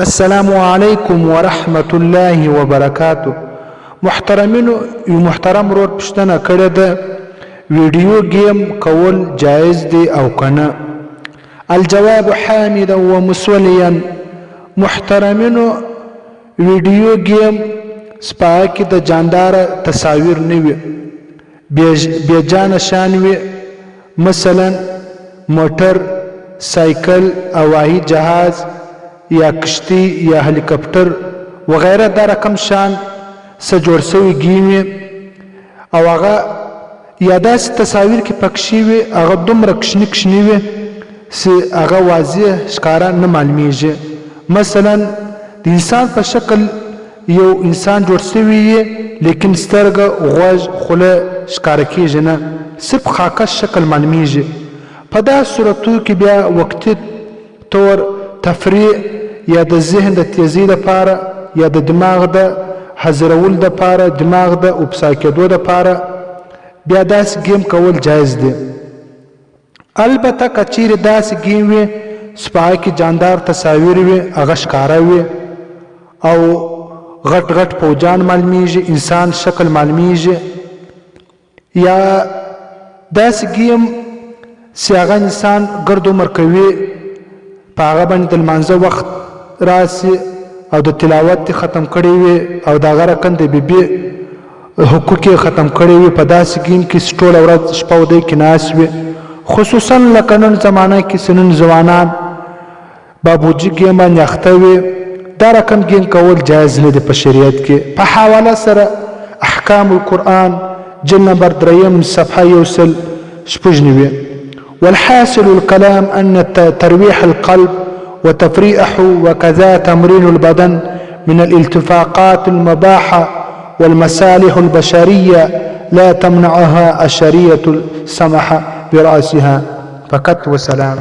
السلام علیکم ورحمت الله وبرکاتو. محترم رور پښتنه کړه ده ویډیو گیم کول جایز دی او کنه؟ الجواب حامدا ومسولیا. محترمینو ویډیو گیم سپاکی د جاندار تصاویر نوی بیا جان شان وی، مثلا موټر، سایکل، هوایی جهاز یا کشتی یا هلیکاپټر وغیره دا رقم شان څه جوړ شوي گیمې او هغه یا داسې تصاویر کې پکښې وي هغه دومره کشني کشني وي چې هغه واضح ښکاره نه معلومیږي. مثلا د انسان په شکل یو انسان جوړ شوی وي لیکن سترګه، غوږ، خوله ښکاره کېږي نه، صرف خاکه شکل معلومیږي. په دا صورتو کې بیا وقتي طور تفریح یا د ذهن د تیزی لپاره یا د دماغ د حاضرول لپاره، دماغ د اوبسا کېدو لپاره بیا داسې گیم کول جایز دی. البته که چیرې داسې گیم وي چې په هغه کې جاندار تصاویر وي، هغه ښکاره وي او غټ غټ پوجان معلومیږي، انسان شکل معلومیږي، یا داسې گیم چې هغه انسان ګرد عمر کوي، په هغه باندې د لمانځه وخت راسي او د تلاوت ختم کړی وي او د هغه رقم د بیبي حقوق ختم کړی وي، په داسې گیم کې ټوله ورځ شپه او دی کې ناست وي. خصوصا لکه نن زمانه کې چې نن ځوانان بابوجي گیم باندې اخته وي، دا رقم گیم کول جایز نه دی په شریعت کې. په حواله سره احکام القرآن جلد نمبر 3 صفحه 196. والحاصل الكلام أن ترويح القلب وتفريحه وكذا تمرين البدن من الالتفاقات المباحة والمصالح البشرية لا تمنعها الشريعة السمحة برأسها. فقط وسلام.